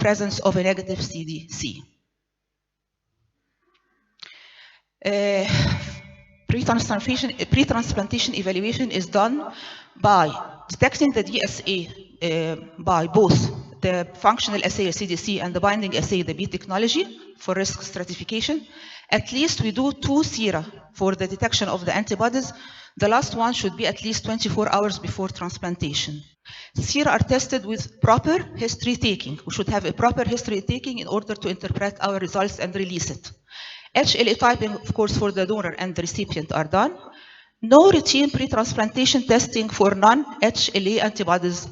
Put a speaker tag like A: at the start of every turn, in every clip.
A: presence of a negative CDC. Pre-transplantation evaluation is done by detecting the DSA by both the functional assay, CDC, and the binding assay, the BEAT technology, for risk stratification. At least we do 2 sera for the detection of the antibodies. The last one should be at least 24 hours before transplantation. Sera are tested with proper history taking. We should have a proper history taking in order to interpret our results and release it. HLA typing, of course, for the donor and the recipient are done. No routine pre-transplantation testing for non-HLA antibodies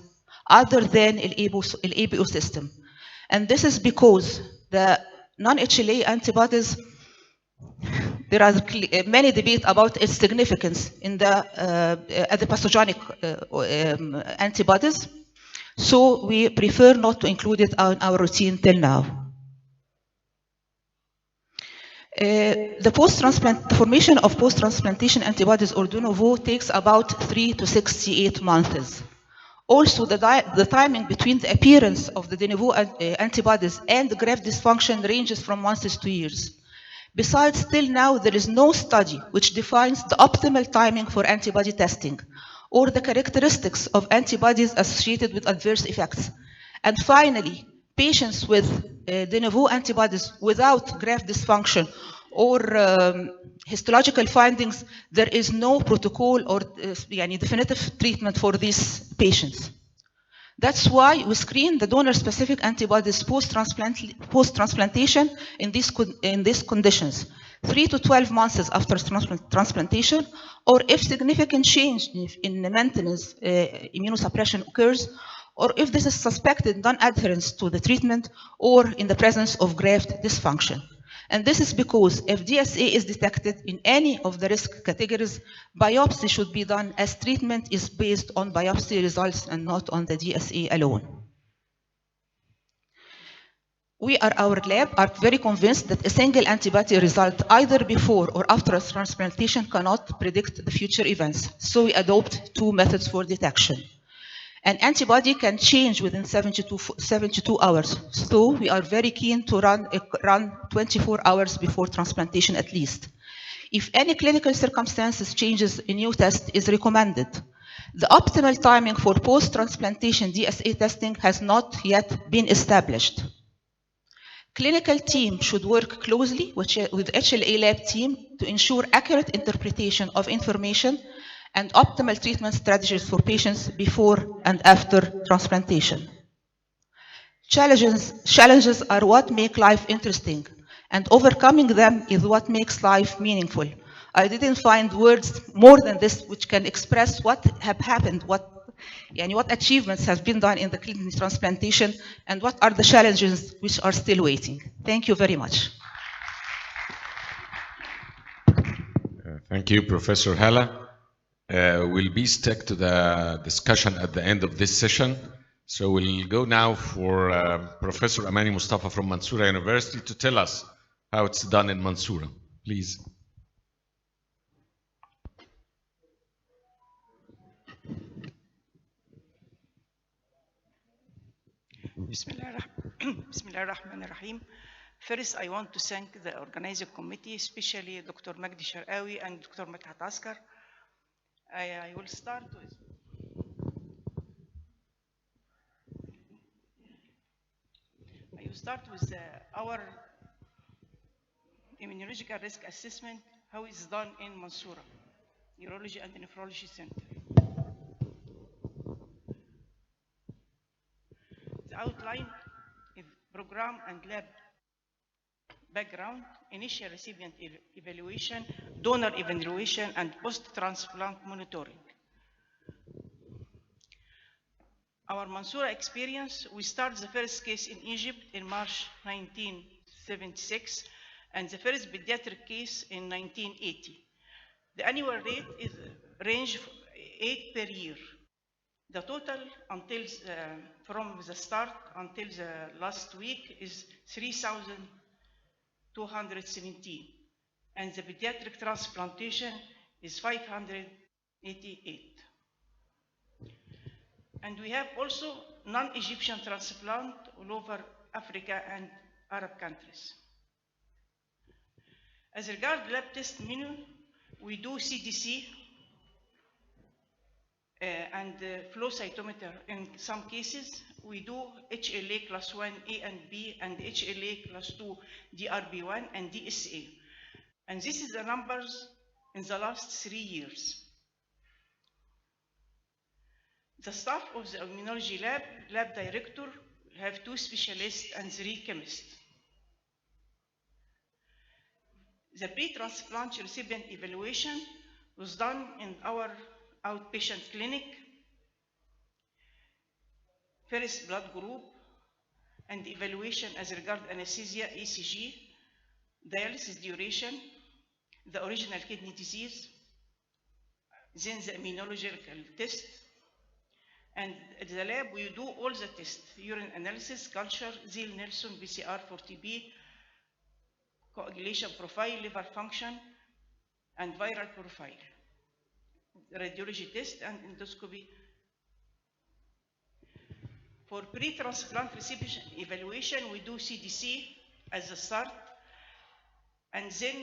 A: other than ABO system. And this is because the non-HLA antibodies, there are many debates about its significance in the pathogenic antibodies. So we prefer not to include it on our routine till now. The formation of post-transplantation antibodies or de novo takes about 3 to 68 months. Also, the timing between the appearance of the de novo antibodies and the graft dysfunction ranges from months to years. Besides, still now, there is no study which defines the optimal timing for antibody testing or the characteristics of antibodies associated with adverse effects. And finally, patients with de novo antibodies without graft dysfunction or histological findings, there is no protocol or definitive treatment for these patients. That's why we screen the donor-specific antibodies post-transplantation in these conditions, 3 to 12 months after transplantation, or if significant change in the maintenance immunosuppression occurs, or if this is suspected non-adherence to the treatment, or in the presence of graft dysfunction. And this is because if DSA is detected in any of the risk categories, biopsy should be done as treatment is based on biopsy results and not on the DSA alone. We at our lab are very convinced that a single antibody result either before or after a transplantation cannot predict the future events. So we adopt 2 methods for detection. An antibody can change within 72 hours. So we are very keen to run 24 hours before transplantation at least. If any clinical circumstances changes, a new test is recommended. The optimal timing for post-transplantation DSA testing has not yet been established. Clinical team should work closely with HLA lab team to ensure accurate interpretation of information and optimal treatment strategies for patients before and after transplantation. Challenges are what make life interesting, and overcoming them is what makes life meaningful. I didn't find words more than this which can express what have happened, what achievements have been done in the kidney transplantation, and what are the challenges which are still waiting. Thank you very much.
B: Thank you, Professor Hala. We'll be stuck to the discussion at the end of this session. So we'll go now for Professor Amani Mustafa from Mansoura University to tell us how it's done in Mansoura. Please.
C: Bismillah ar-Rahman ar-Rahim. First, I want to thank the organizing committee, especially Dr. Magdi Sharqawi and Dr. Madhat Askar. I will start with our immunological risk assessment, how it's done in Mansoura Urology and Nephrology Center. The outline is program and lab background, initial recipient evaluation, donor evaluation, and post-transplant monitoring. Our Mansoura experience, we start the first case in Egypt in March 1976, and the first pediatric case in 1980. The annual rate is range 8 per year. The total until from the start until the last week is 3,217, and the pediatric transplantation is 588. And we have also non-Egyptian transplant all over Africa and Arab countries. As regards lab test menu, we do CDC and flow cytometer. In some cases, we do HLA class 1A and B and HLA class 2 DRB1 and DSA. And this is the numbers in the last 3 years. The staff of the immunology lab, lab director, have 2 specialists and 3 chemists. The pre-transplant recipient evaluation was done in our outpatient clinic, first blood group, and evaluation as regard anesthesia, ECG, dialysis duration, the original kidney disease, then the immunological test. And at the lab, we do all the tests: urine analysis, culture, Zeal-Nelson, PCR for TB, coagulation profile, liver function, and viral profile, radiology test, and endoscopy. For pre-transplant recipient evaluation, we do CDC as a start, and then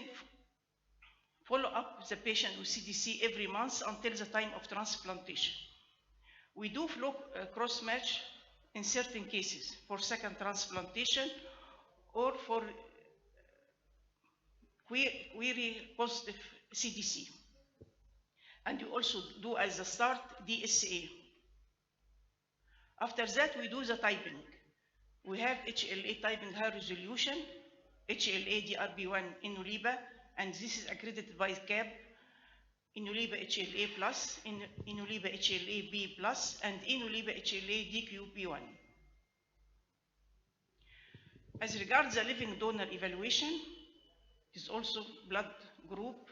C: follow up the patient with CDC every month until the time of transplantation. We do flow cross-match in certain cases for second transplantation or for query positive CDC. And we also do as a start DSA. After that, we do the typing. We have HLA typing high resolution, HLA DRB1 Inoliba, and this is accredited by CAB, Inoliba HLA plus, Inoliba HLA B plus, and Inoliba HLA DQP1. As regards the living donor evaluation, it is also blood group,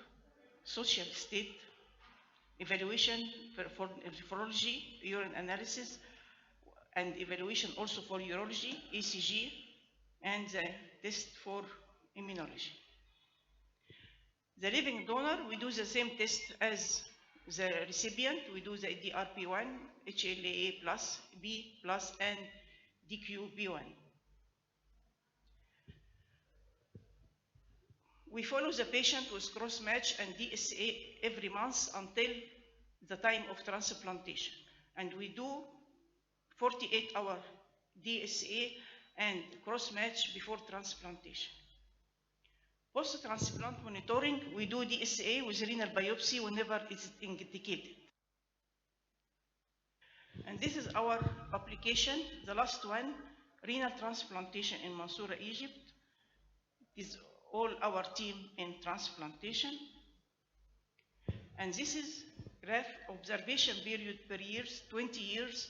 C: social state, evaluation for nephrology, urine analysis, and evaluation also for urology, ECG, and the test for immunology. The living donor, we do the same test as the recipient. We do the DRP1, HLA plus, B plus, and DQB1. We follow the patient with cross-match and DSA every month until the time of transplantation. And we do 48-hour DSA and cross-match before transplantation. Post-transplant monitoring, we do DSA with renal biopsy whenever it's indicated. And this is our application, the last one, renal transplantation in Mansoura, Egypt. Is all our team in transplantation. And this is graph observation period per year, 20 years,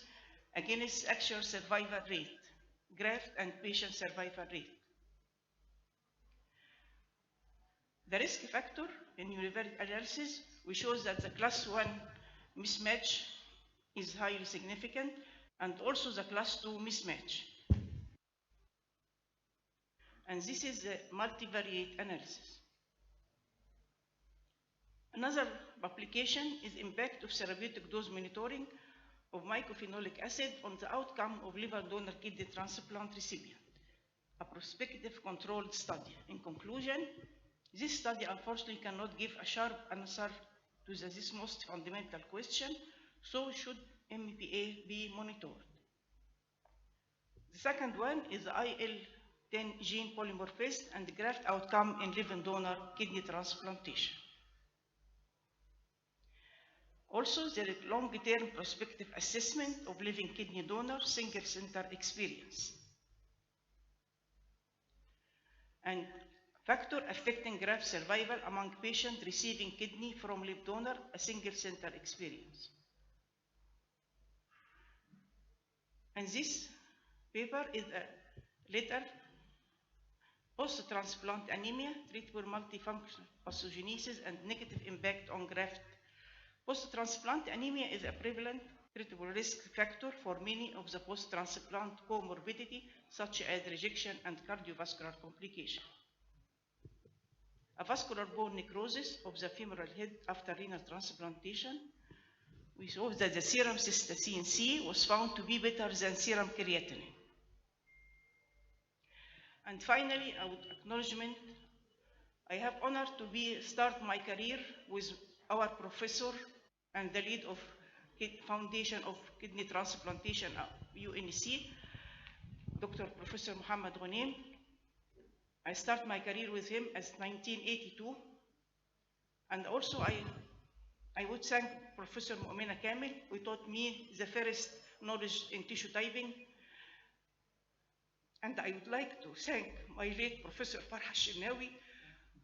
C: against actual survival rate, graft and patient survival rate. The risk factor in univariate analysis, we show that the class 1 mismatch is highly significant, and also the class 2 mismatch. And this is the multivariate analysis. Another application is impact of therapeutic dose monitoring of mycophenolic acid on the outcome of liver donor kidney transplant recipient, a prospective controlled study. In conclusion, this study unfortunately cannot give a sharp answer to this most fundamental question, so should MPA be monitored? The second one is the IL-10 gene polymorphism and the graft outcome in living donor kidney transplantation. Also, there is long-term prospective assessment of living kidney donor single-center experience. And factor affecting graft survival among patients receiving kidney from living donor, a single-center experience. And this paper is a letter, post-transplant anemia, treatable multifunctional pathogenesis and negative impact on graft. Post-transplant anemia is a prevalent treatable risk factor for many of the post-transplant comorbidity, such as rejection and cardiovascular complications. A vascular bone necrosis of the femoral head after renal transplantation. We saw that the serum cystathine C was found to be better than serum creatinine. And finally, I would acknowledgement, I have honor to start my career with our professor and the lead of Foundation of Kidney Transplantation at UNC, Dr. Professor Mohammed Ghanem. I start my career with him as 1982. And also I would thank Professor Mu'mina Kamil, who taught me the first knowledge in tissue typing. And I would like to thank my late Professor Farha Shinawi,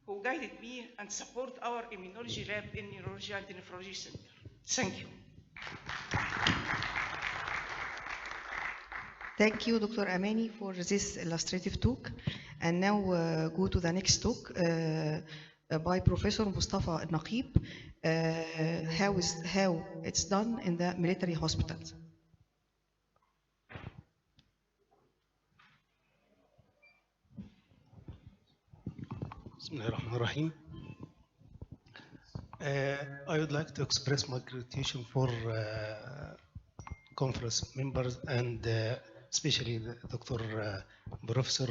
C: who guided me and support our immunology lab in Neurology and Nephrology Center. Thank you.
D: Thank you, Dr. Amani, for this illustrative talk. And now go to the next talk by Professor Mustafa Naqib, how it's done in the military hospitals.
E: Bismillahirrahmanirrahim. I would like to express my gratitude for conference members and especially Dr. Professor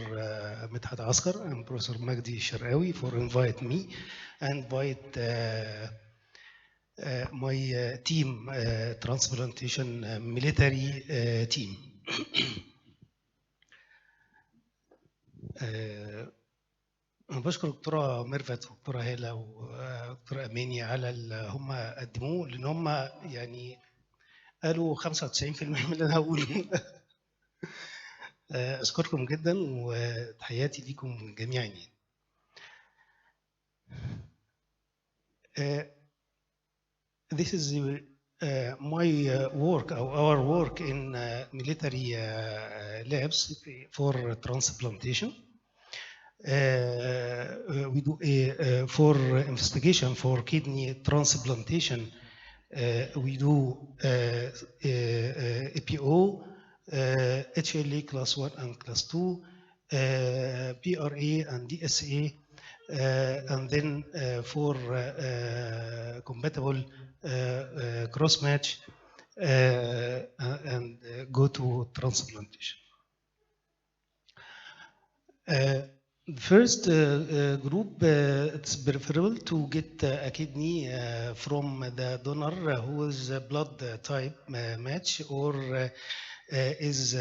E: Medhat Askar and Professor Magdi Sharqawi for inviting me and invite my team, transplantation military team. أنا بشكر دكتورة ميرفت ودكتورة هالة ودكتورة أماني على اللي هم قدموه لأن هم يعني قالوا 95% من اللي أنا هقوله. أشكركم جدا وتحياتي ليكم جميعا. This is my work or our work in military labs for transplantation. We do for investigation for kidney transplantation. We do EPO, HLA class 1 and class 2, PRA and DSA, and then for compatible cross match and go to transplantation. First group, it's preferable to get a kidney from the donor who is blood type match or is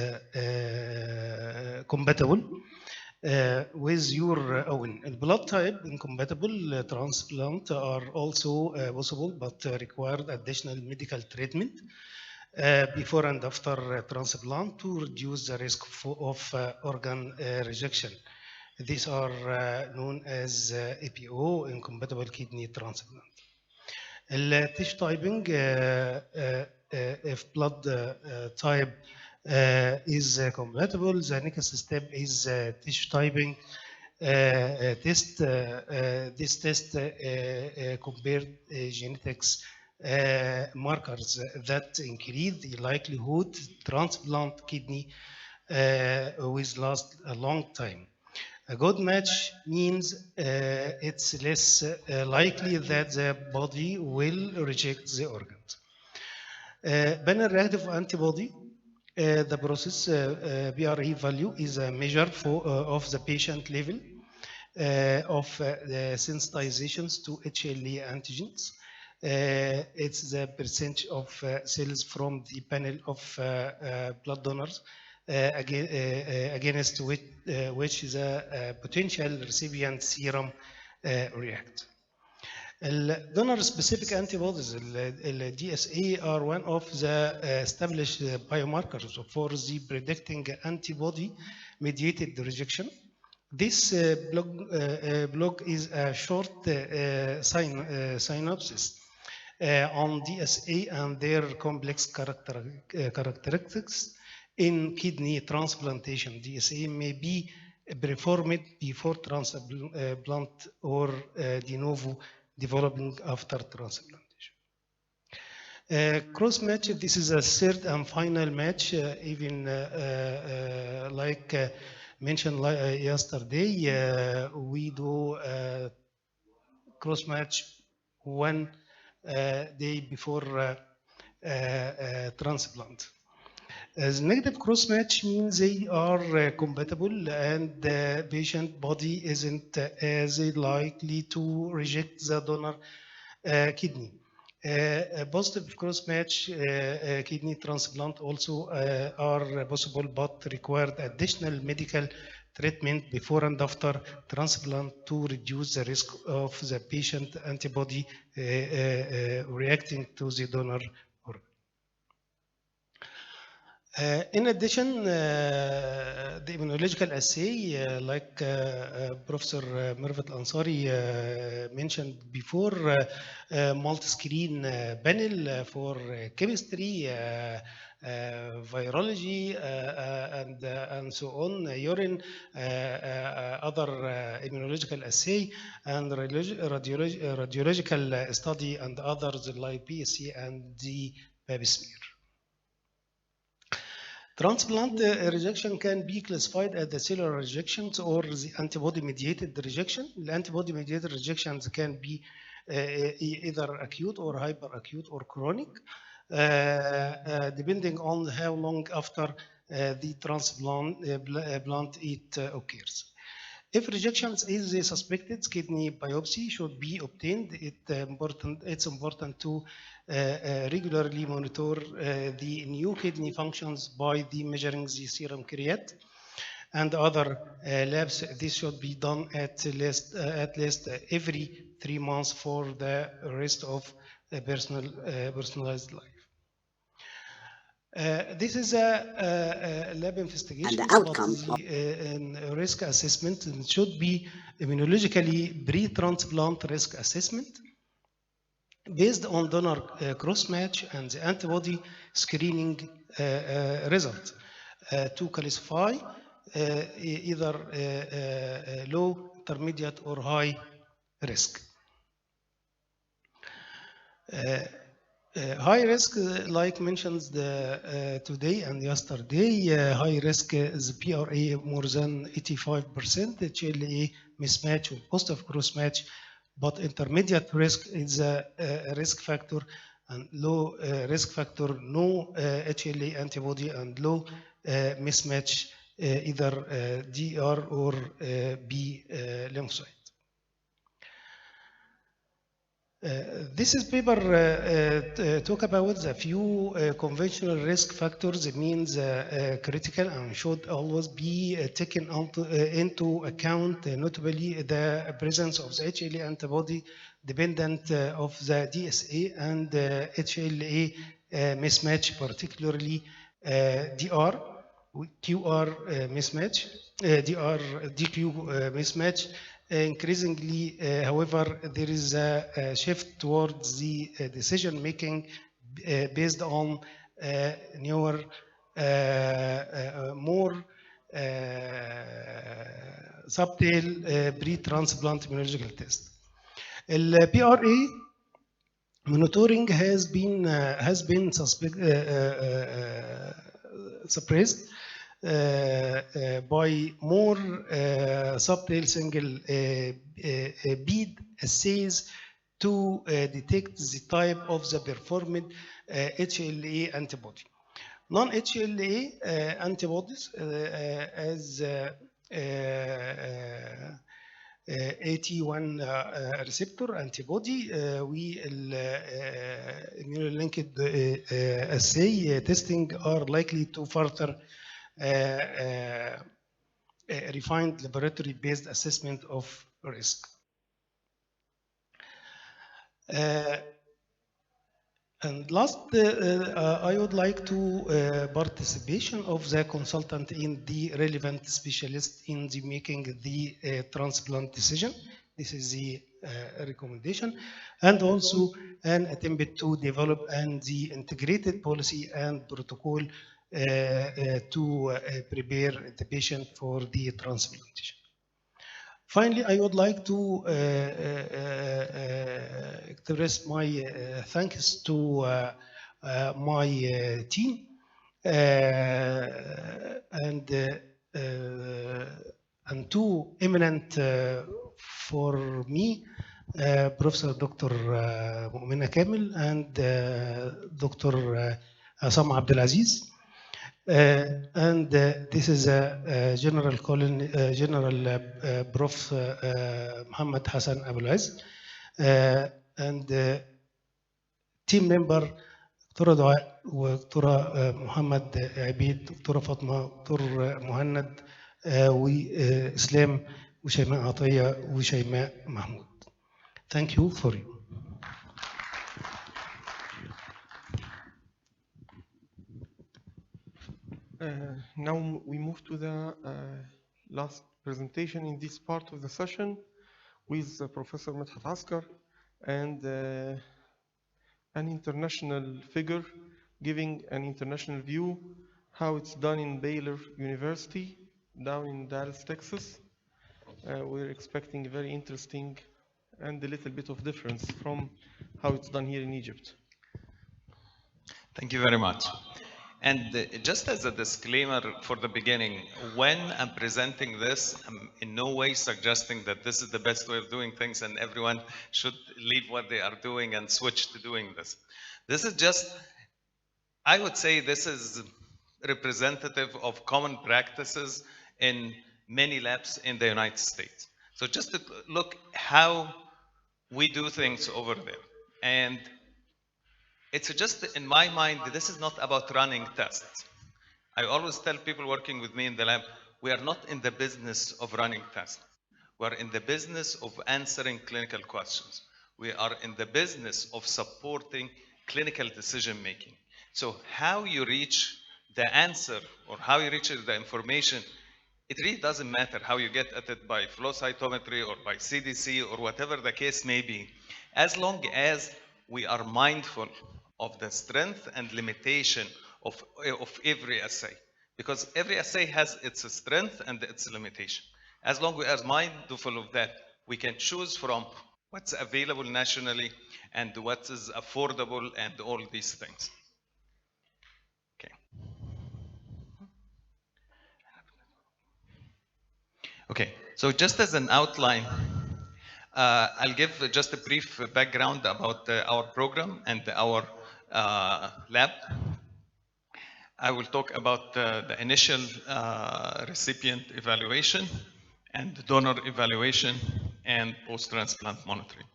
E: compatible with your own. Blood type incompatible transplant are also possible but require additional medical treatment before and after transplant to reduce the risk of organ rejection. These are known as EPO, incompatible kidney transplant. Tissue typing, if blood type is compatible, the next step is tissue typing test. This test compares genetics markers that increase the likelihood transplant kidney will last a long time. A good match means it's less likely that the body will reject the organs. Pan-reactive antibody, the process PRA value is a measure of the patient level of the sensitizations to HLA antigens. It's the percentage of cells from the panel of blood donors against which the potential recipient serum react. Donor-specific antibodies, DSA, are one of the established biomarkers for the predicting antibody-mediated rejection. This blog is a short synopsis on DSA and their complex characteristics. In kidney transplantation, DSA may be performed before transplant or de novo developing after transplantation. Cross match, this is a third and final match, even like mentioned yesterday, we do cross match 1 day before transplant. As negative cross match means they are compatible and the patient body isn't as likely to reject the donor kidney. A positive cross match kidney transplant also are possible but required additional medical treatment before and after transplant to reduce the risk of the patient antibody reacting to the donor organ. In addition, the immunological assay, like Professor Mervat Ansari mentioned before, multi-screen panel for chemistry, virology, and so on, urine, other immunological assay, and radiological study, and others like PSC and the Pap smear. Transplant rejection can be classified as the cellular rejections or the antibody-mediated rejection. The antibody-mediated rejections can be either acute or hyperacute or chronic, depending on how long after the transplant it occurs. If rejections is suspected, kidney biopsy should be obtained. It's important to regularly monitor the new kidney functions by measuring the serum creatinine and other labs. This should be done at least every 3 months for the rest of personalized life. This is a lab investigation,
F: And the outcome
E: but the risk assessment should be immunologically pre-transplant risk assessment based on donor cross-match and the antibody screening result to classify either low, intermediate, or high risk. High risk, like mentioned today and yesterday, high risk is PRA more than 85%, HLA mismatch or positive cross match, but intermediate risk is a risk factor, and low risk factor, no HLA antibody, and low mismatch, either DR or B lymphocyte. This is paper talk about the few conventional risk factors. It means critical and should always be taken into account, notably the presence of the HLA antibody dependent of the DSA and HLA mismatch, particularly DR, QR mismatch, DQ mismatch. Increasingly, however, there is a shift towards the decision making based on newer, more subtle pre-transplant immunological test. The PRA monitoring has been suppressed by more subtle single bead assays to detect the type of the performed HLA antibody. Non-HLA antibodies as AT1 receptor antibody, we immunolinked assay testing are likely to further refined laboratory-based assessment of risk. And last, I would like to participation of the consultant in the relevant specialist in the making the transplant decision. This is the recommendation, and also an attempt to develop the integrated policy and protocol to prepare the patient for the transplantation. Finally, I would like to express my thanks to my team and two eminent for me, Professor Dr. Mu'mina Kamel and Dr. Assam Abdelaziz. This is a General Prof. Muhammad Hassan Abulaz, and team member دكتورة دعاء ودكتورة محمد عبيد، دكتورة فاطمة، دكتور مهند، وإسلام وشيماء عطية وشيماء محمود. Thank you for you.
F: Now we move to the last presentation in this part of the session with Professor Medhat Askar, and an international figure giving an international view how it's done in Baylor University down in Dallas, Texas. We're expecting a very interesting and a little bit of difference from how it's done here in Egypt.
G: Thank you very much. And just as a disclaimer for the beginning, when I'm presenting this, I'm in no way suggesting that this is the best way of doing things and everyone should leave what they are doing and switch to doing this. This is just, I would say this is representative of common practices in many labs in the United States. So just to look how we do things over there. And it's just, in my mind, this is not about running tests. I always tell people working with me in the lab, we are not in the business of running tests. We are in the business of answering clinical questions. We are in the business of supporting clinical decision making. So how you reach the answer or how you reach the information, it really doesn't matter how you get at it by flow cytometry or by CDC or whatever the case may be, as long as we are mindful of the strength and limitation of every assay, because every assay has its strength and its limitation. As long as we are mindful of that, we can choose from what's available nationally and what is affordable and all these things. Okay. Okay, so just as an outline, I'll give just a brief background about our program and our lab. I will talk about the initial recipient evaluation and donor evaluation and post-transplant monitoring.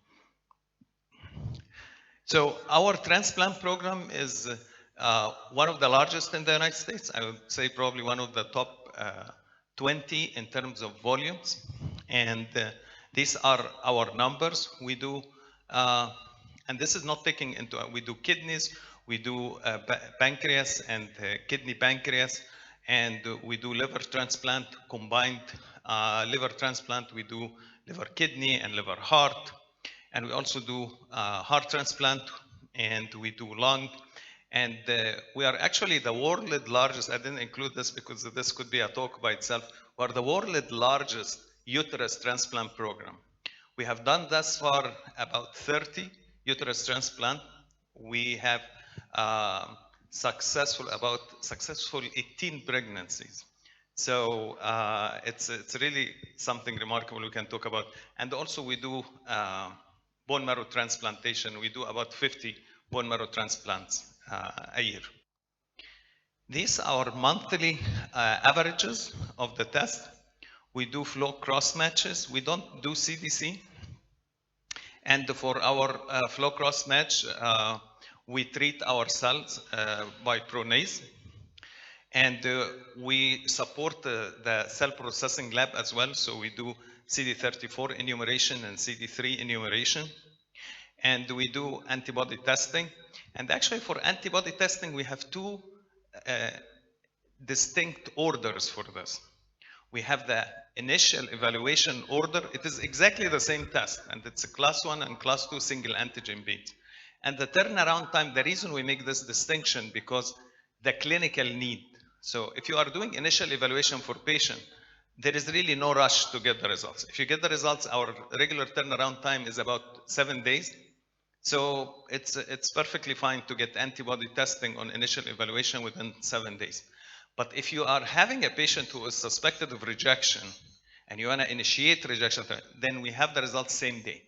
G: So our transplant program is one of the largest in the United States. I would say probably one of the top 20 in terms of volumes. And these are our numbers. We do, and this is not taking into, we do kidneys, we do pancreas and kidney pancreas, and we do liver transplant, combined liver transplant. We do liver kidney and liver heart. And we also do heart transplant, and we do lung. And we are actually the world largest, I didn't include this because this could be a talk by itself, we're the world largest uterus transplant program. We have done thus far about 30 uterus transplant. We have successful 18 pregnancies. So it's really something remarkable we can talk about. And also we do bone marrow transplantation. We do about 50 bone marrow transplants a year. These are monthly averages of the test. We do flow cross matches. We don't do CDC. And for our flow cross match, we treat our cells by pronase. And we support the cell processing lab as well. So we do CD34 enumeration and CD3 enumeration. And we do antibody testing. And actually for antibody testing, we have two distinct orders for this. We have the initial evaluation order. It is exactly the same test, and it's a class 1 and class 2 single antigen beads. And the turnaround time, the reason we make this distinction, because the clinical need. So if you are doing initial evaluation for patient, there is really no rush to get the results. If you get the results, our regular turnaround time is about 7 days. So it's perfectly fine to get antibody testing on initial evaluation within 7 days. But if you are having a patient who is suspected of rejection and you want to initiate rejection, then we have the results same day.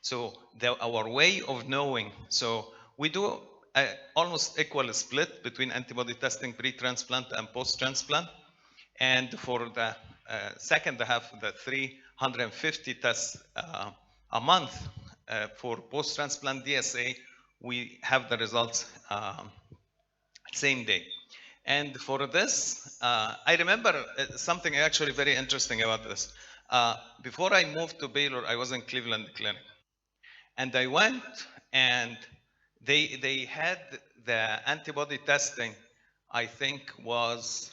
G: So our way of knowing, so we do almost equal split between antibody testing pre-transplant and post-transplant. And for the second half, the 350 tests a month for post-transplant DSA, we have the results same day. And for this, I remember something actually very interesting about this. Before I moved to Baylor, I was in Cleveland Clinic. And I went and they had the antibody testing, I think was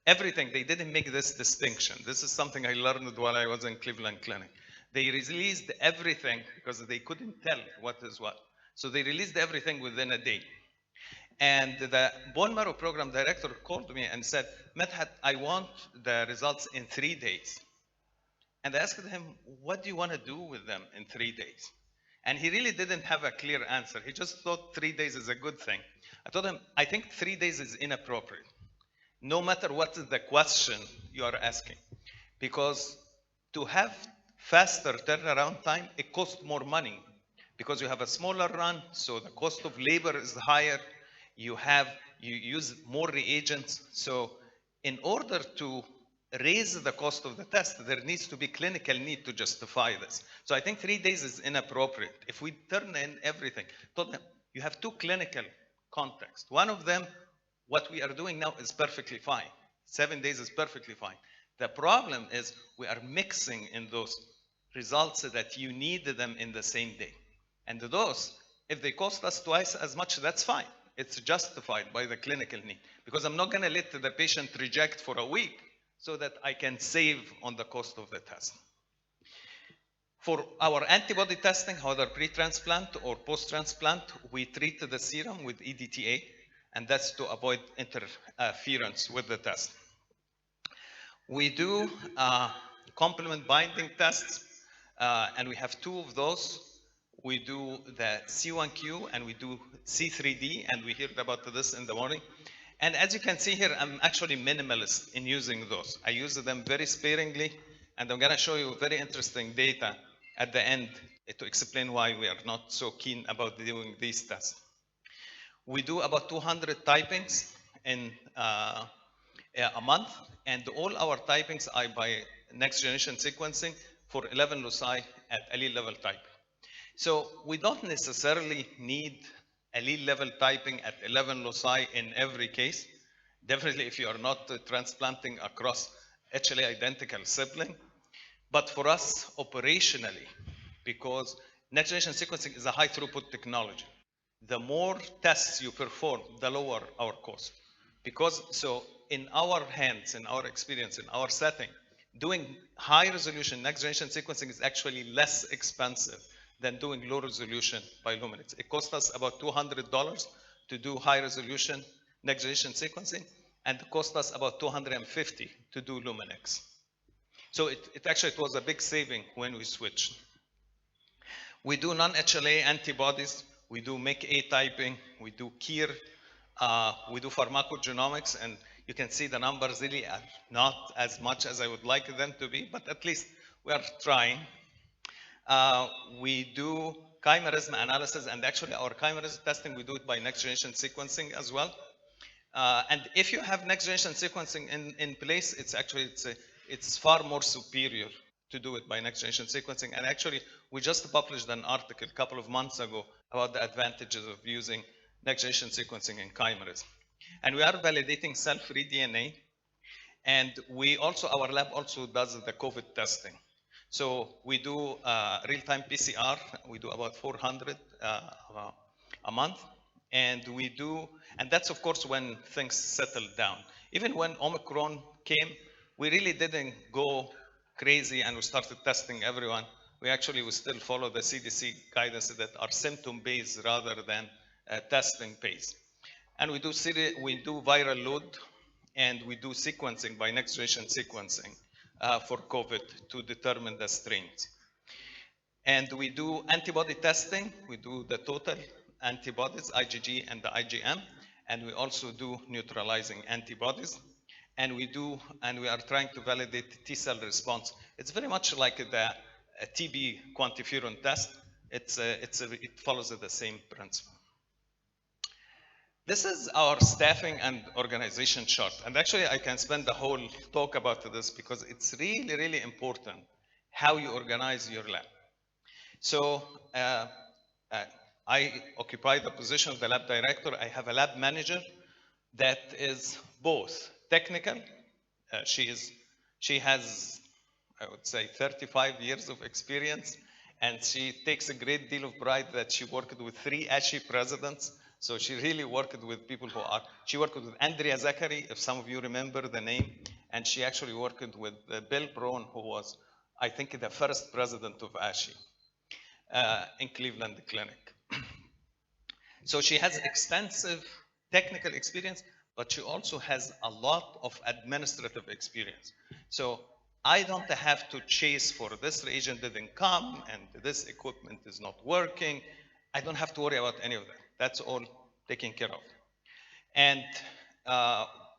G: everything. They didn't make this distinction. This is something I learned while I was in Cleveland Clinic. They released everything because they couldn't tell what is what. So they released everything within a day. And the bone marrow program director called me and said, Medhat, I want the results in 3 days. And I asked him, what do you want to do with them in 3 days? And he really didn't have a clear answer. He just thought 3 days is a good thing. I told him, I think 3 days is inappropriate, no matter what is the question you are asking. Because to have faster turnaround time, it costs more money. Because you have a smaller run, so the cost of labor is higher. You use more reagents. So in order to raise the cost of the test, there needs to be clinical need to justify this. So I think 3 days is inappropriate. If we turn in everything, told them, you have 2 clinical contexts. One of them, what we are doing now is perfectly fine. 7 days is perfectly fine. The problem is we are mixing in those results that you need them in the same day. And those, if they cost us twice as much, that's fine. It's justified by the clinical need. Because I'm not going to let the patient reject for a week so that I can save on the cost of the test. For our antibody testing, whether pre-transplant or post-transplant, we treat the serum with EDTA, and that's to avoid interference with the test. We do complement binding tests, and we have 2 of those. We do the C1Q and we do C3D, and we heard about this in the morning. And as you can see here, I'm actually minimalist in using those. I use them very sparingly, and I'm going to show you very interesting data at the end to explain why we are not so keen about doing these tests. We do about 200 typings in a month, and all our typings are by next generation sequencing for 11 loci at allele level typing. So we don't necessarily need allele level typing at 11 loci in every case. Definitely if you are not transplanting across HLA identical sibling. But for us operationally, because next generation sequencing is a high throughput technology, the more tests you perform, the lower our cost. Because so in our hands, in our experience, in our setting, doing high resolution next generation sequencing is actually less expensive than doing low resolution by Luminex. It costs us about $200 to do high resolution next generation sequencing, and it cost us about $250 to do Luminex. So it actually was a big saving when we switched. We do non-HLA antibodies, we do MIC-A typing, we do KIR, we do pharmacogenomics, and you can see the numbers really are not as much as I would like them to be, but at least we are trying. We do chimerism analysis, and actually our chimerism testing, we do it by next generation sequencing as well. And if you have next generation sequencing in place, it's far more superior to do it by next generation sequencing. And actually, we just published an article a couple of months ago about the advantages of using next generation sequencing in chimerism. And we are validating cell-free DNA. And we also, our lab also does the COVID testing. So we do real-time PCR. We do about 400 a month. And we do, and that's of course when things settled down. Even when Omicron came, we really didn't go crazy and we started testing everyone. We still follow the CDC guidance that are symptom-based rather than testing-based. And we do viral load, and we do sequencing by next generation sequencing for COVID to determine the strains. And we do antibody testing. We do the total antibodies, IgG and the IgM, and we also do neutralizing antibodies. And we are trying to validate the T-cell response. It's very much like the TB quantiferon test. It follows the same principle. This is our staffing and organization chart. And actually, I can spend the whole talk about this because it's really, really important how you organize your lab. So I occupy the position of the lab director. I have a lab manager that is both technical. She has, I would say, 35 years of experience, and she takes a great deal of pride that she worked with 3 ASHI presidents. So she really worked with people who are, she worked with Andrea Zachary, if some of you remember the name, and she actually worked with Bill Brown, who was, I think, the first president of ASHI in Cleveland Clinic. So she has extensive technical experience, but she also has a lot of administrative experience. So I don't have to chase for this reagent didn't come and this equipment is not working. I don't have to worry about any of that. That's all taken care of. And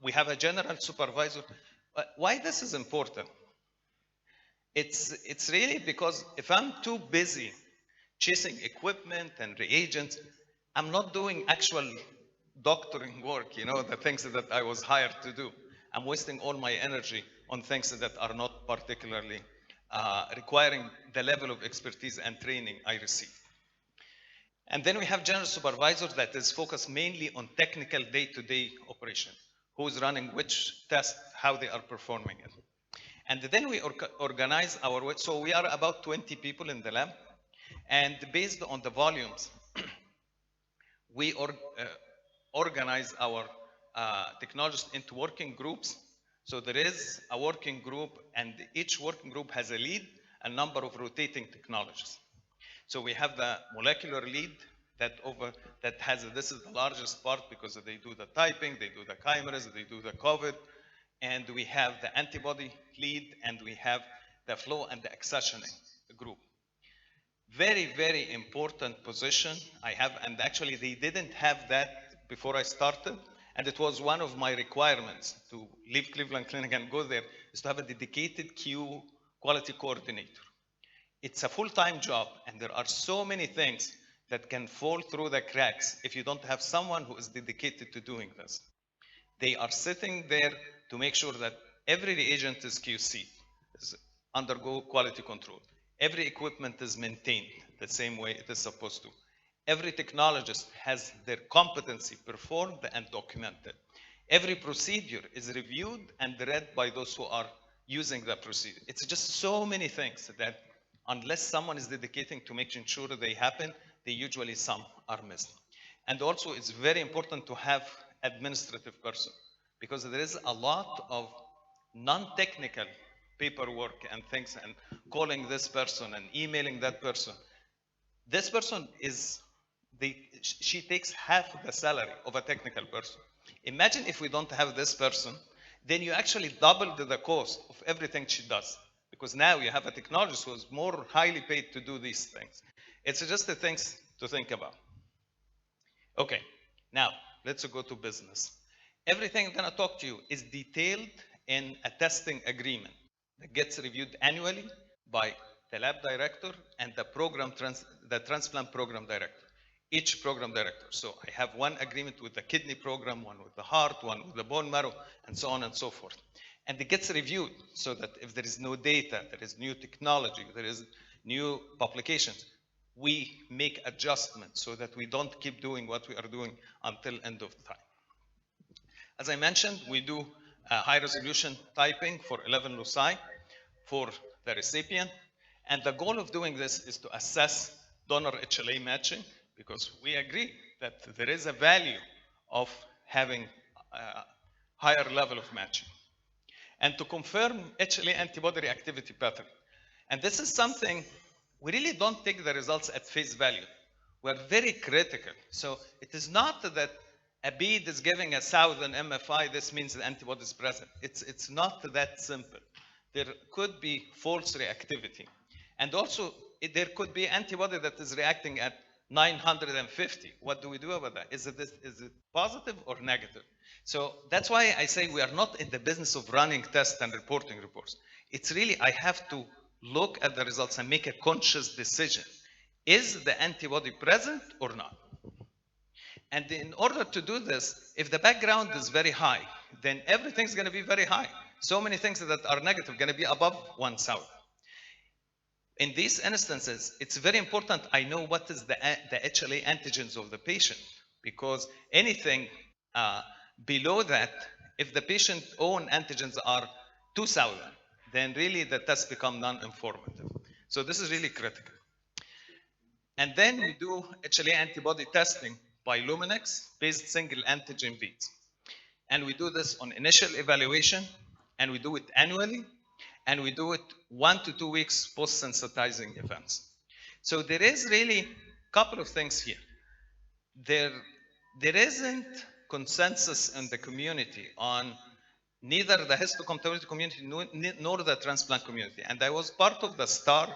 G: we have a general supervisor. Why this is important? It's really because if I'm too busy chasing equipment and reagents, I'm not doing actual doctoring work, you know, the things that I was hired to do. I'm wasting all my energy on things that are not particularly requiring the level of expertise and training I received. And then we have general supervisors that is focused mainly on technical day-to-day operation, who's running which test, how they are performing it. And then we organize our work. So we are about 20 people in the lab, and based on the volumes, we organize our technologists into working groups. So there is a working group, and each working group has a lead, a number of rotating technologists. So we have the molecular lead that has, this is the largest part because they do the typing, they do the chimeras, they do the COVID, and we have the antibody lead, and we have the flow and the accessioning group. Very, very important position I have, and actually they didn't have that before I started, and it was one of my requirements to leave Cleveland Clinic and go there, is to have a dedicated Q quality coordinator. It's a full-time job, and there are so many things that can fall through the cracks if you don't have someone who is dedicated to doing this. They are sitting there to make sure that every reagent is QC, is undergo quality control. Every equipment is maintained the same way it is supposed to. Every technologist has their competency performed and documented. Every procedure is reviewed and read by those who are using the procedure. It's just so many things that unless someone is dedicating to making sure they happen, they usually some are missed. And also it's very important to have administrative person, because there is a lot of non-technical paperwork and things, and calling this person and emailing that person. This person is, she takes half the salary of a technical person. Imagine if we don't have this person, then you actually double the cost of everything she does, because now you have a technologist who is more highly paid to do these things. It's just the things to think about. Okay, now let's go to business. Everything I'm going to talk to you is detailed in a testing agreement that gets reviewed annually by the lab director and the transplant program director. Each program director. So I have one agreement with the kidney program, one with the heart, one with the bone marrow, and so on and so forth. And it gets reviewed so that if there is no data, there is new technology, there is new publications, we make adjustments so that we don't keep doing what we are doing until end of the time. As I mentioned, we do high resolution typing for 11 loci for the recipient. And the goal of doing this is to assess donor HLA matching, because we agree that there is a value of having a higher level of matching. And to confirm HLA antibody reactivity pattern. And this is something, we really don't take the results at face value. We're very critical. So it is not that a bead is giving 1,000 MFI, this means the antibody is present. It's not that simple. There could be false reactivity. And also, there could be antibody that is reacting at 950. What do we do about that? Is it positive or negative? So that's why I say we are not in the business of running tests and reporting reports. It's really, I have to look at the results and make a conscious decision. Is the antibody present or not? And in order to do this, if the background is very high, then everything's going to be very high. So many things that are negative going to be above 1,000. In these instances, it's very important I know what is the HLA antigens of the patient, because anything below that, if the patient's own antigens are 2,000, then really the test become non-informative. So this is really critical. And then we do HLA antibody testing by Luminex based single antigen beads. And we do this on initial evaluation, and we do it annually, and we do it 1 to 2 weeks post-sensitizing events. So there is really a couple of things here. There isn't consensus in the community on neither the histocompatibility community nor the transplant community. And I was part of the STAR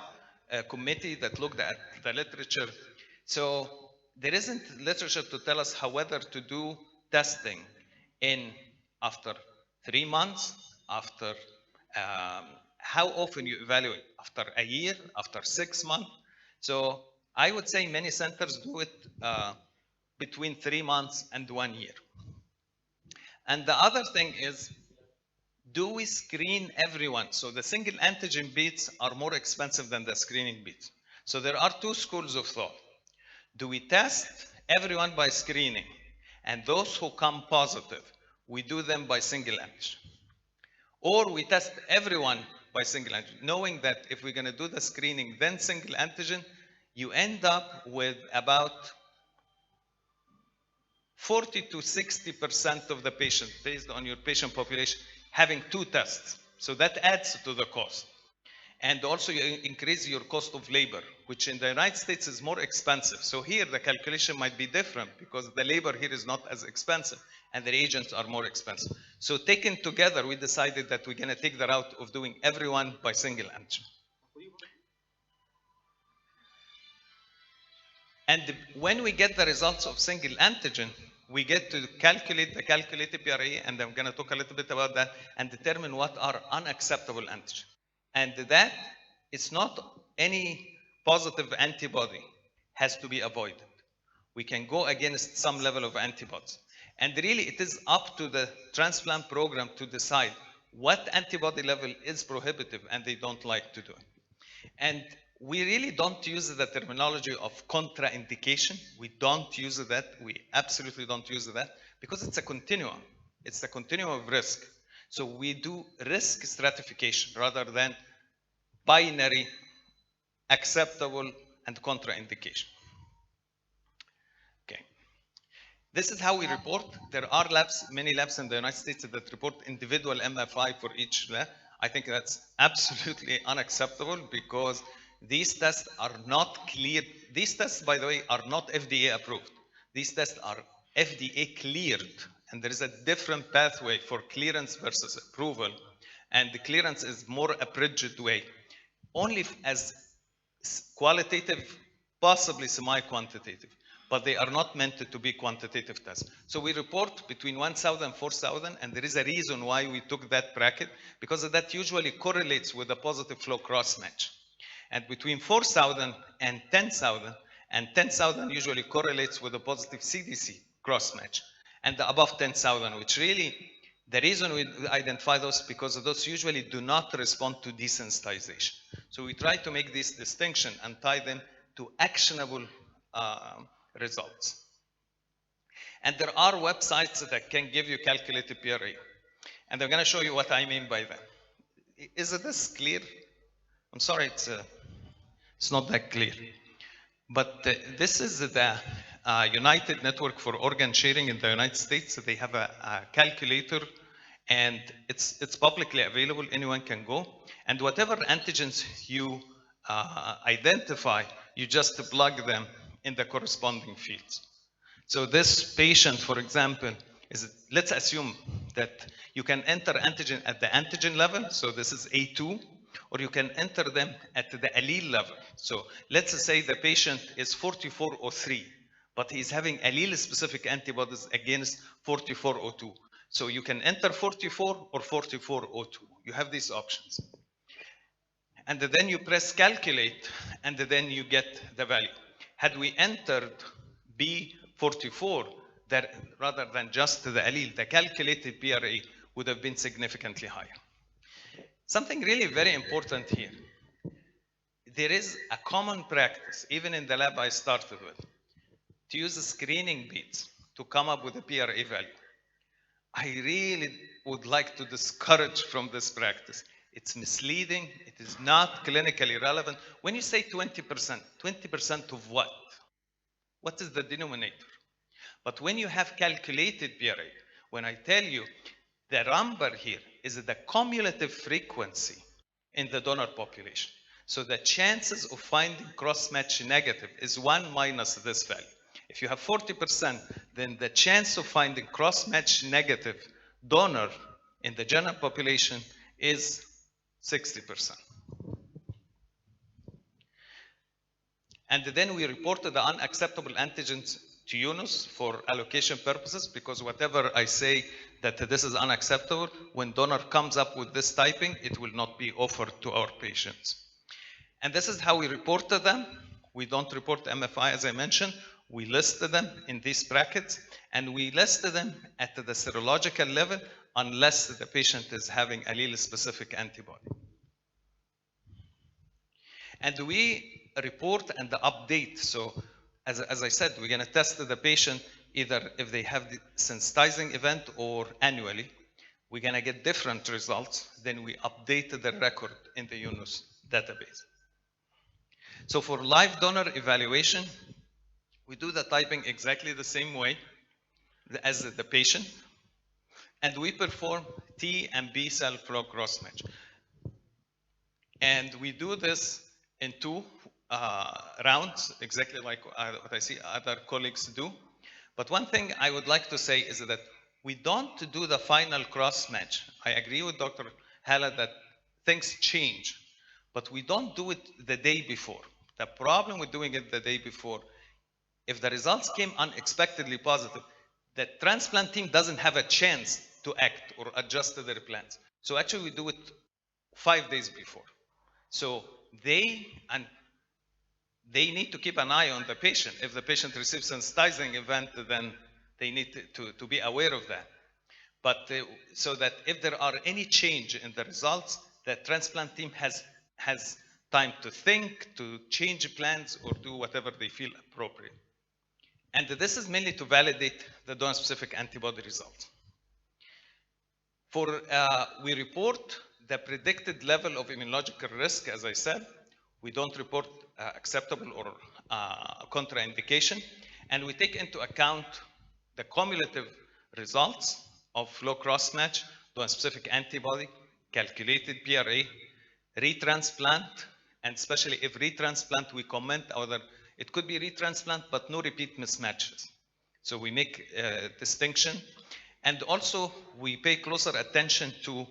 G: committee that looked at the literature. So there isn't literature to tell us whether to do testing in after 3 months, after how often you evaluate, after a year, after 6 months. So I would say many centers do it between 3 months and 1 year. And the other thing is, do we screen everyone? So the single antigen beads are more expensive than the screening beads. So there are 2 schools of thought. Do we test everyone by screening? And those who come positive, we do them by single antigen. Or we test everyone by single antigen, knowing that if we're going to do the screening, then single antigen, you end up with about 40 to 60% of the patient, based on your patient population, having 2 tests. So that adds to the cost. And also you increase your cost of labor, which in the United States is more expensive. So here the calculation might be different because the labor here is not as expensive and the reagents are more expensive. So taken together, we decided that we're going to take the route of doing everyone by single antigen. And when we get the results of single antigen, we get to calculate the calculated PRA, and I'm going to talk a little bit about that, and determine what are unacceptable antigen. And that it's not any positive antibody has to be avoided. We can go against some level of antibodies. And really it is up to the transplant program to decide what antibody level is prohibitive and they don't like to do it. And we really don't use the terminology of contraindication. We don't use that. We absolutely don't use that because it's a continuum. It's a continuum of risk. So we do risk stratification rather than binary acceptable and contraindication. Okay. This is how we report. There are labs, many labs in the United States that report individual MFI for each lab. I think that's absolutely unacceptable because these tests are not cleared. These tests, by the way, are not FDA approved. These tests are FDA cleared, and there is a different pathway for clearance versus approval, and the clearance is more abridged way, only as qualitative, possibly semi-quantitative, but they are not meant to be quantitative tests. So we report between 1,000 and 4,000, and there is a reason why we took that bracket, because that usually correlates with a positive flow cross match. And between 4,000 and 10,000, and 10,000 usually correlates with a positive CDC cross match. And above 10,000, which really, the reason we identify those because those usually do not respond to desensitization. So we try to make this distinction and tie them to actionable results. And there are websites that can give you calculated PRA. And I'm going to show you what I mean by that. Is this clear? I'm sorry, it's not that clear. But this is the United Network for Organ Sharing in the United States. They have a calculator, and it's publicly available. Anyone can go. And whatever antigens you identify, you just plug them in the corresponding fields. So this patient, for example, let's assume that you can enter antigen at the antigen level. So this is A2. Or you can enter them at the allele level. So let's say the patient is 4403, but he's having allele-specific antibodies against 4402. So you can enter 44 or 4402. You have these options. And then you press calculate, and then you get the value. Had we entered B44, that rather than just the allele, the calculated PRA would have been significantly higher. Something really very important here. There is a common practice, even in the lab I started with, to use screening beads to come up with a PRA value. I really would like to discourage from this practice. It's misleading. It is not clinically relevant. When you say 20%, 20% of what? What is the denominator? But when you have calculated PRA, when I tell you the number here is the cumulative frequency in the donor population. So the chances of finding cross-match negative is 1 minus this value. If you have 40%, then the chance of finding cross-match negative donor in the general population is 60%. And then we reported the unacceptable antigens to UNOS for allocation purposes, because whatever I say that this is unacceptable, when donor comes up with this typing, it will not be offered to our patients. And this is how we reported them. We don't report MFI, as I mentioned. We listed them in these brackets, and we listed them at the serological level unless the patient is having allele-specific antibody. And we report and update. So as I said, we're going to test the patient either if they have the sensitizing event or annually. We're going to get different results. Then we update the record in the UNOS database. So for live donor evaluation, we do the typing exactly the same way as the patient, and we perform T and B cell flow cross-match. And we do this in 2 rounds, exactly like what I see other colleagues do. But one thing I would like to say is that we don't do the final cross-match. I agree with Dr. Hala that things change, but we don't do it the day before. The problem with doing it the day before, if the results came unexpectedly positive, the transplant team doesn't have a chance to act or adjust their plans. So actually we do it 5 days before. So they need to keep an eye on the patient. If the patient receives sensitizing event, then they need to be aware of that. But so that if there are any change in the results, the transplant team has time to think, to change plans, or do whatever they feel appropriate. And this is mainly to validate the donor-specific antibody results. We report the predicted level of immunological risk, as I said. We don't report acceptable or contraindication. And we take into account the cumulative results of flow cross-match, donor-specific antibody, calculated PRA, retransplant, and especially if retransplant, we comment whether it could be retransplant, but no repeat mismatches. So we make a distinction. And also, we pay closer attention to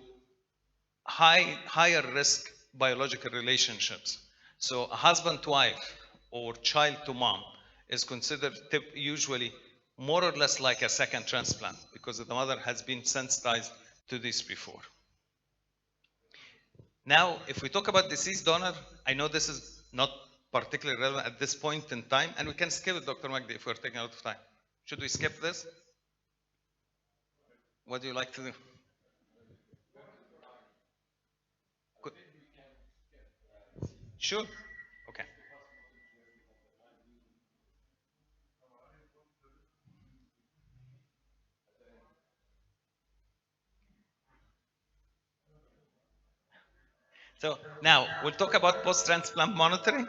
G: higher risk biological relationships. So a husband to wife or child to mom is considered usually more or less like a second transplant because the mother has been sensitized to this before. Now, if we talk about deceased donor, I know this is not particularly relevant at this point in time, and we can skip it, Dr. Magdi, if we're taking a lot of time. Should we skip this? What do you like to do? Good. Sure. Okay. So now we'll talk about post-transplant monitoring.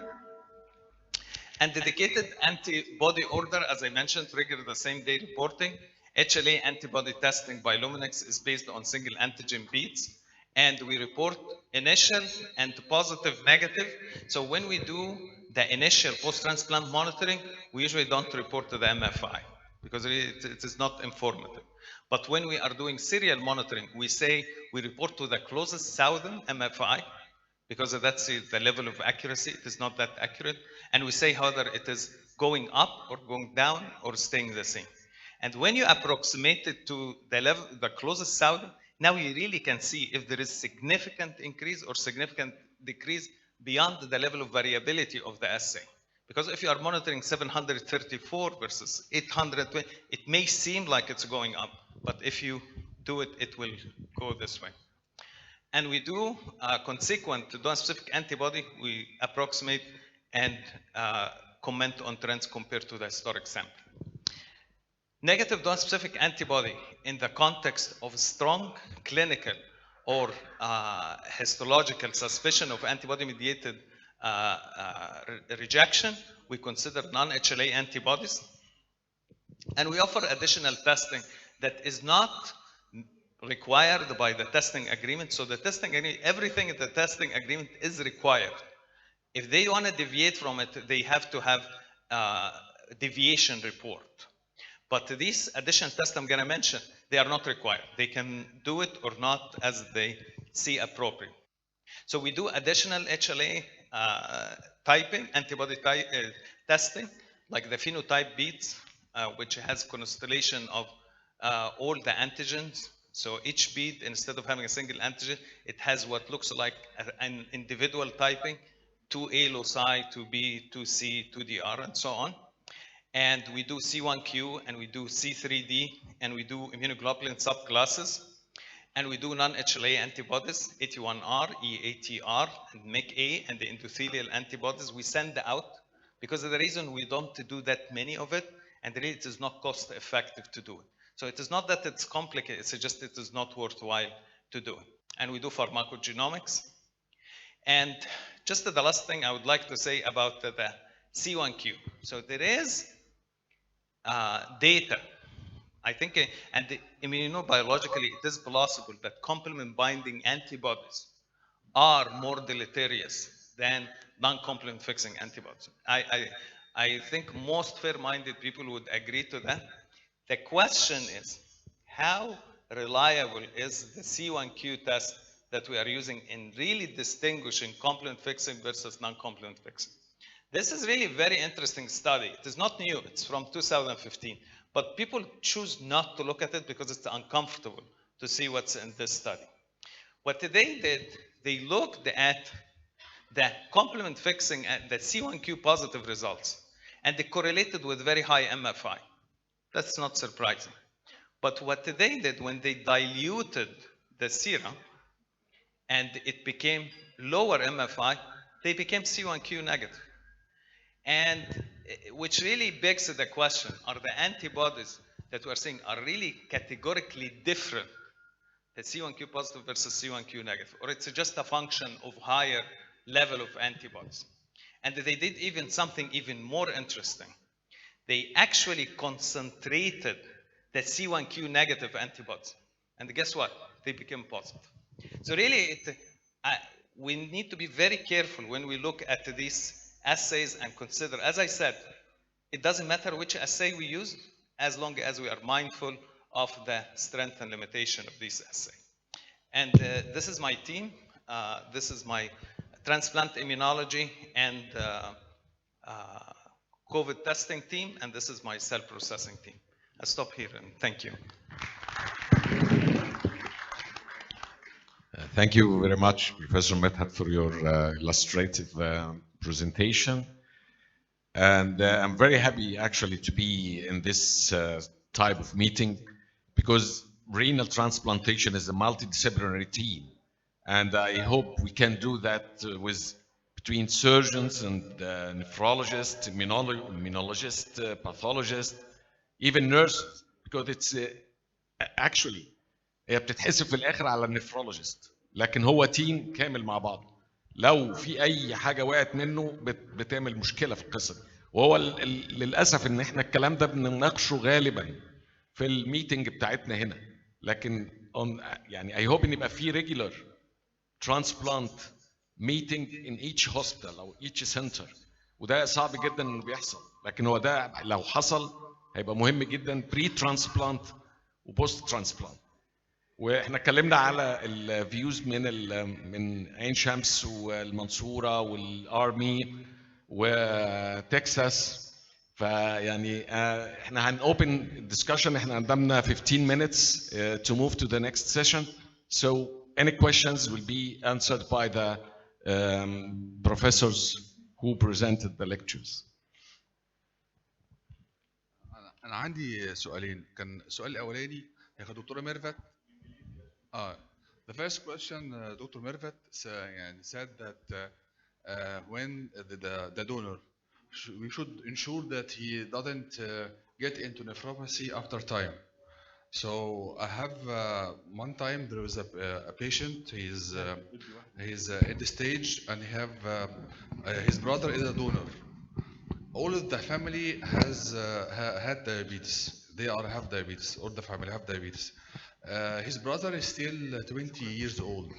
G: And dedicated antibody order, as I mentioned, trigger the same day reporting. HLA antibody testing by Luminex is based on single antigen beads. And we report initial and positive negative. So when we do the initial post-transplant monitoring, we usually don't report to the MFI because it is not informative. But when we are doing serial monitoring, we say we report to the closest southern MFI because that's the level of accuracy. It is not that accurate. And we say whether it is going up or going down or staying the same. And when you approximate it to the level, the closest southern, now you really can see if there is significant increase or significant decrease beyond the level of variability of the assay. Because if you are monitoring 734 versus 820, it may seem like it's going up, but if you do it, it will go this way. And we do consequent to donor-specific antibody, we approximate and comment on trends compared to the historic sample. Negative donor-specific antibody in the context of strong clinical or histological suspicion of antibody-mediated rejection, we consider non-HLA antibodies. And we offer additional testing that is not required by the testing agreement. So the testing agreement, everything in the testing agreement is required. If they want to deviate from it, they have to have a deviation report. But these additional tests I'm going to mention, they are not required. They can do it or not as they see appropriate. So we do additional HLA typing, antibody testing, like the phenotype beads, which has constellation of all the antigens. So each bead, instead of having a single antigen, it has what looks like an individual typing, 2A loci, 2B, 2C, 2DR, and so on. And we do C1Q, and we do C3D, and we do immunoglobulin subclasses. And we do non-HLA antibodies, AT1R, EATR, and MIC-A, and the endothelial antibodies we send out, because of the reason we don't do that many of it, and really it is not cost effective to do it. So it is not that it's complicated, it's just it is not worthwhile to do it. And we do pharmacogenomics. And just the last thing I would like to say about the C1Q. So there is data, I think, and immunobiologically, it is plausible that complement binding antibodies are more deleterious than non-complement fixing antibodies. I think most fair-minded people would agree to that. The question is, how reliable is the C1Q test that we are using in really distinguishing complement fixing versus non-complement fixing? This is really a very interesting study. It is not new, it's from 2015. But people choose not to look at it because it's uncomfortable to see what's in this study. What they did, they looked at the complement fixing and the C1Q positive results, and they correlated with very high MFI. That's not surprising. But what they did when they diluted the serum and it became lower MFI, they became C1Q negative. And which really begs the question, are the antibodies that we're seeing are really categorically different, the C1Q positive versus C1Q negative, or it's just a function of higher level of antibodies? And they did even something even more interesting. They actually concentrated the C1Q negative antibodies. And guess what? They became positive. So really, we need to be very careful when we look at these assays and consider, as I said, it doesn't matter which assay we use, as long as we are mindful of the strength and limitation of these assays. And this is my team. This is my transplant immunology and COVID testing team, and this is my cell processing team. I'll stop here and thank you.
B: Thank you very much, Professor Medhat, for your illustrative presentation. And I'm very happy actually to be in this type of meeting, because renal transplantation is a multidisciplinary team. And I hope we can do that with between surgeons and nephrologists, immunologists, pathologists, even nurses, because it's actually هي بتتحسب في الاخر على النفرولوجيست، لكن هو تيم كامل مع بعض. لو في اي حاجه وقعت منه بتعمل مشكله في القصه دي. وهو للاسف ان احنا الكلام ده بنناقشه غالبا في الميتنج بتاعتنا هنا، لكن يعني I hope ان يبقى في regular transplant meeting in each hospital او each center، وده صعب جدا انه بيحصل، لكن هو ده لو حصل هيبقى مهم جدا بري ترانسبلانت وبوست ترانسبلانت. واحنا اتكلمنا على الفيوز من عين شمس والمنصوره والارمي وتكساس، فيعني احنا هنوبن discussion. احنا قدامنا 15 minutes to move to the next session, so any questions will be answered by the professors who presented the lectures.
H: انا عندي سؤالين. كان السؤال الاولاني هي كانت دكتوره ميرفت. The first question, Dr. Mervat said that when the donor, we should ensure that he doesn't get into nephropathy after time. So I have one time there was a patient. He's at the stage, and he have his brother is a donor. All of the family has had diabetes. They have diabetes. All the family have diabetes. His brother is still 20 years old.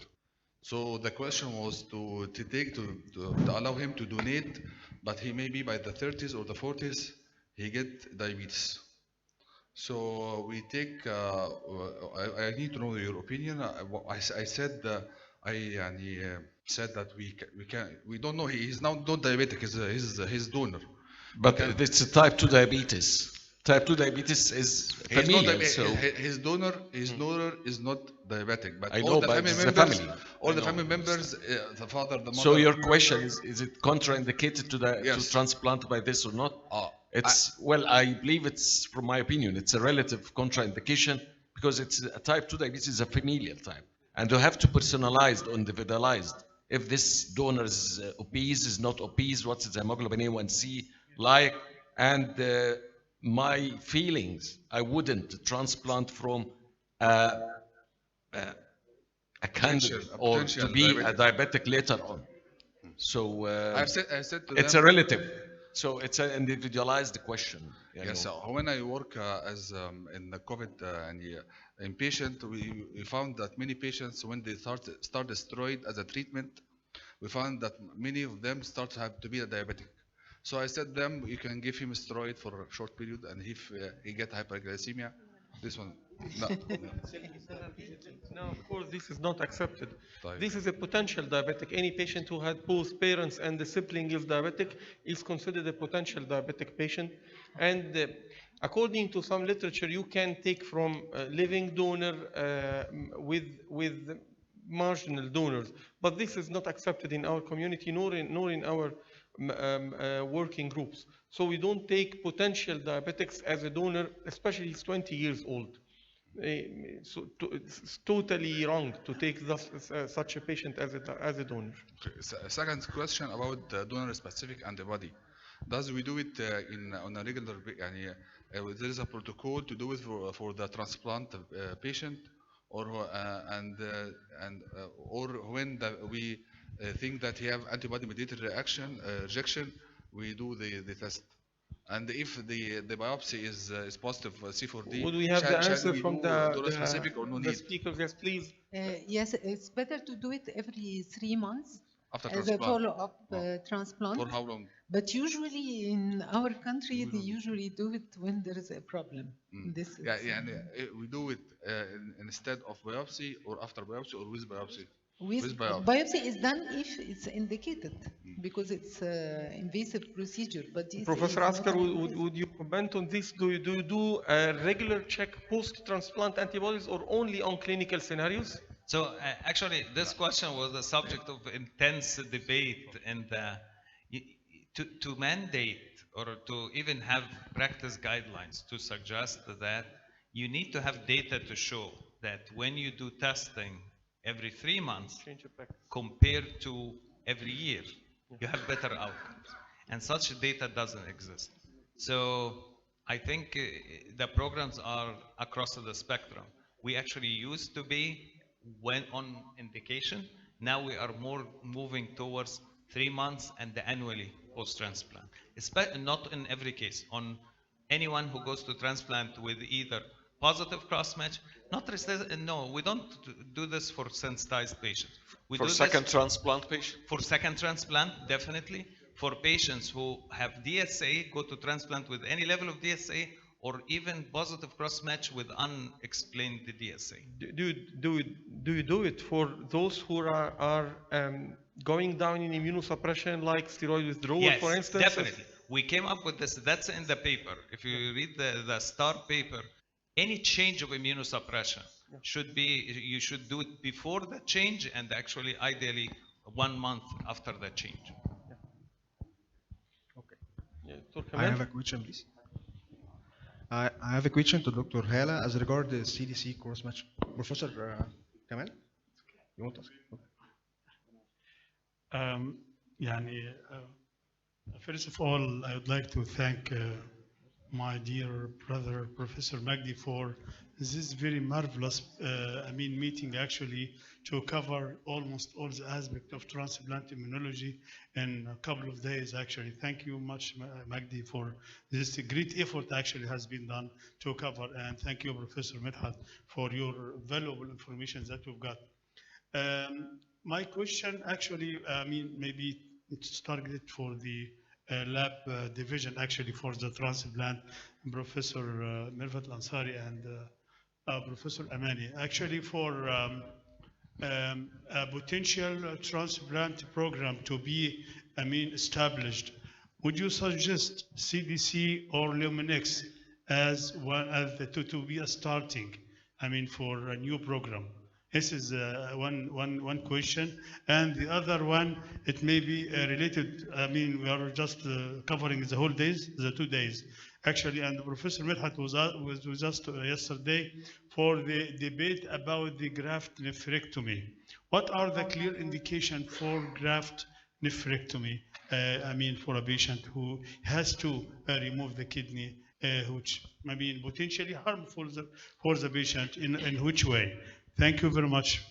H: So the question was to allow him to donate, but he may be by the 30s or the 40s, he get diabetes. So we take. I need to know your opinion. I said said that we don't know. He's now not diabetic. He's donor.
B: But it's a type 2 diabetes. Type 2 diabetes is
H: He's not
B: familial, so
H: his donor is not diabetic, but
B: I
H: all
B: know,
H: the
B: but
H: family
B: it's the
H: members,
B: family.
H: all
B: I
H: the
B: know.
H: family members, the father, the mother.
B: So your question is it contraindicated to
H: Yes.
B: transplant by this or not? It's well, I believe it's, from my opinion, it's a relative contraindication because it's a type 2 diabetes is a familial type, and you have to personalize or individualized. If this donor is obese, is not obese, what's his hemoglobin A1C like, and my feelings, I wouldn't transplant from a candidate or to
H: potential
B: be
H: diabetic.
B: a diabetic later on. So
H: I said to
B: it's
H: them,
B: a relative. So it's an individualized question.
H: Yes, so when I work as in the COVID in patient, we found that many patients, when they start the steroid as a treatment, we found that many of them start to have to be a diabetic. So I said them, you can give him a steroid for a short period, and if he get hyperglycemia, this one, no.
F: No, of course, this is not accepted.
H: Right.
F: This is a potential diabetic. Any patient who had both parents and the sibling is diabetic is considered a potential diabetic patient. And according to some literature, you can take from living donor with marginal donors, but this is not accepted in our community nor in our working groups. So we don't take potential diabetics as a donor, especially if he's 20 years old. So it's totally wrong to take such a patient as a donor.
H: Second question about donor specific antibody. Does we do it on a regular there is a protocol to do it for the transplant patient, or or when we think that he have antibody mediated rejection, we do the test. And if the biopsy is positive for C4D,
F: Would we have the answer from
H: donor specific or no
F: the
H: need
F: speakers? Yes, please.
I: Yes, it's better to do it every 3 months
H: after
I: as a
H: transplant?
I: follow-up transplant.
H: For how long?
I: But usually in our country, they usually do it when there is a problem. This is,
H: We do it instead of biopsy, or after biopsy, or with biopsy.
I: with
H: biopsy.
I: biopsy is done if it's indicated because it's an invasive procedure. But this
F: Professor
I: is
F: Askar,
I: not
F: would you comment on this? Do you do a regular check post-transplant antibodies or only on clinical scenarios?
G: So actually, this question was the subject of intense debate, and to mandate or to even have practice guidelines to suggest that you need to have data to show that when you do testing every 3 months compared to every year, you have better outcomes. And such data doesn't exist. So I think the programs are across the spectrum. We actually used to be when on indication. Now we are more moving towards 3 months and annually post-transplant. Not in every case. On anyone who goes to transplant with either positive cross-match, no, we don't do this for sensitized patients. We
B: for
G: do
B: second
G: this
B: transplant patient.
G: for second transplant, definitely. For patients who have DSA, go to transplant with any level of DSA, or even positive cross-match with unexplained DSA.
F: Do you do it for those who are going down in immunosuppression, like steroid withdrawal,
G: Yes,
F: for instance?
G: definitely. We came up with this. That's in the paper. If you read the STAR paper, any change of immunosuppression you should do it before the change, and actually ideally 1 month after the change.
F: Okay. Yeah, Dr.
J: I have
F: Kamal?
J: a question, please. I have a question to Dr. Hala as regard the CDC cross match. Professor Kamal, you want to ask?
K: يعني first of all, I would like to thank my dear brother, Professor Magdi, for this very marvelous, meeting actually to cover almost all the aspects of transplant immunology in a couple of days actually. Thank you much, Magdi, for this great effort actually has been done to cover, and thank you, Professor Medhat, for your valuable information that we've got. My question actually, maybe it's targeted for the lab division actually for the transplant, Professor Mirvat Ansari and Professor Amani. Actually for a potential transplant program to be, established, would you suggest CDC or Luminex as one as to be a starting, for a new program? This is one question, and the other one, it may be related. We are just covering the whole days, the 2 days, actually. And Professor Medhat was with us yesterday for the debate about the graft nephrectomy. What are the clear indications for graft nephrectomy? For a patient who has to remove the kidney, which potentially harmful for the patient. In which way? Thank you very much.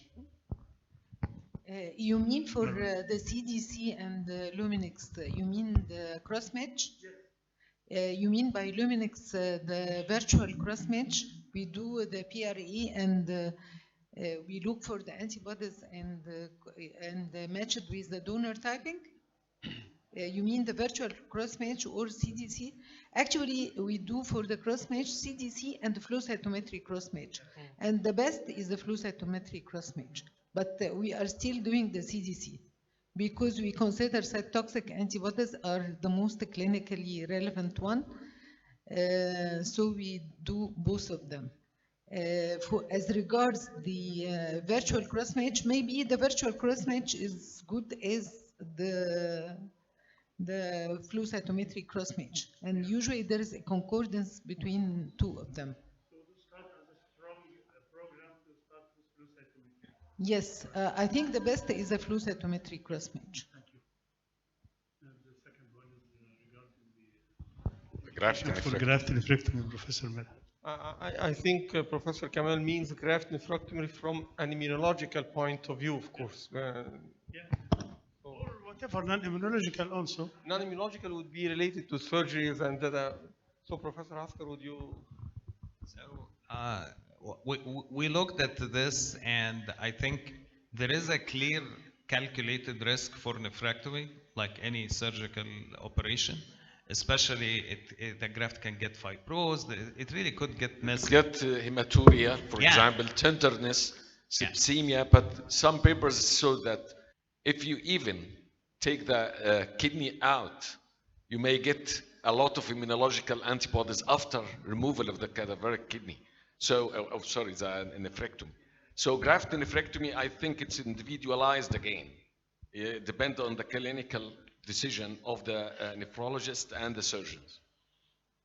I: You mean for the CDC and Luminex, you mean the cross-match? You mean by Luminex the virtual cross-match? We do the PRE and we look for the antibodies and match it with the donor typing? You mean the virtual cross-match or CDC? Actually, we do for the cross-match CDC and the flow cytometry cross-match. And the best is the flow cytometry cross-match. But we are still doing the CDC because we consider cytotoxic antibodies are the most clinically relevant one. So we do both of them. As regards the virtual cross-match, maybe the virtual cross-match is good as the flow cytometry cross-match, and usually there is a concordance between two of them.
K: So to start as a strong program to start with flow cytometry.
I: Yes, I think the best is a flow cytometry cross-match.
K: Thank you. And the second one is regarding
B: The graft
K: for
B: nephrectomy.
K: graft nephrectomy, Professor Medhat.
F: I think Professor Kamal means graft nephrectomy from an immunological point of view, of course.
K: Yeah. Or whatever, non-immunological also.
F: Non-immunological would be related to surgeries and so Professor Hasker, would you?
G: So we looked at this, and I think there is a clear calculated risk for nephrectomy, like any surgical operation. Especially, the graft can get fibrosed. It really could get messy.
B: Get hematuria, for
G: Yeah.
B: example, tenderness, sepsemia, but some papers show that if you even take the kidney out, you may get a lot of immunological antibodies after removal of the cadaveric kidney. So, the nephrectomy. So graft nephrectomy, I think it's individualized again. It depends on the clinical decision of the nephrologist and the surgeons.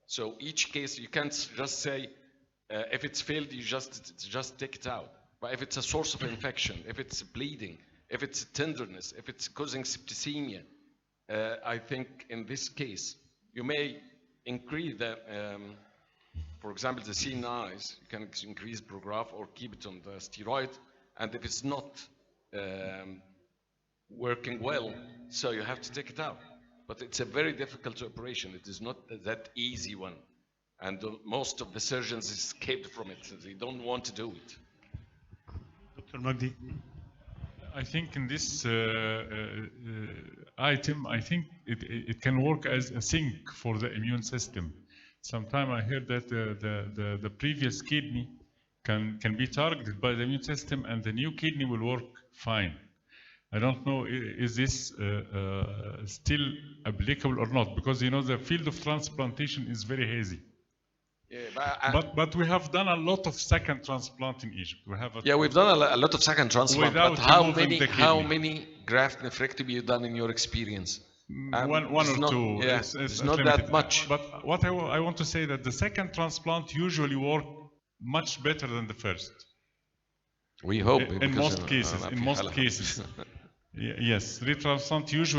B: So each case, you can't just say, if it's failed, you just take it out. But if it's a source of infection, if it's bleeding, if it's tenderness, if it's causing septicemia, I think in this case, you may increase the, for example, the CNIs, you can increase Prograf or keep it on the steroid. And if it's not working well, so you have to take it out. But it's a very difficult operation. It is not that easy one. And most of the surgeons escaped from it. They don't want to do it.
K: Dr. Magdi.
L: I think in this item, I think it can work as a sink for the immune system. Sometime I heard that the previous kidney can be targeted by the immune system and the new kidney will work fine. I don't know, is this still applicable or not? Because the field of transplantation is very hazy.
B: Yeah,
L: but we have done a lot of second transplant in Egypt.
B: We've done a lot of second transplant. But
L: Without
B: how
L: removing
B: many
L: the kidney.
B: graft nephrectomy you done in your experience?
L: one
B: it's
L: or
B: not-
L: two.
B: yeah, it's not that
L: limited.
B: much.
L: But what I want to say that the second transplant usually work much better than the first.
B: We hope
L: In
B: because
L: most
B: أنا
L: cases,
B: في
L: in most
B: حالة.
L: cases. Yes, retransplant usually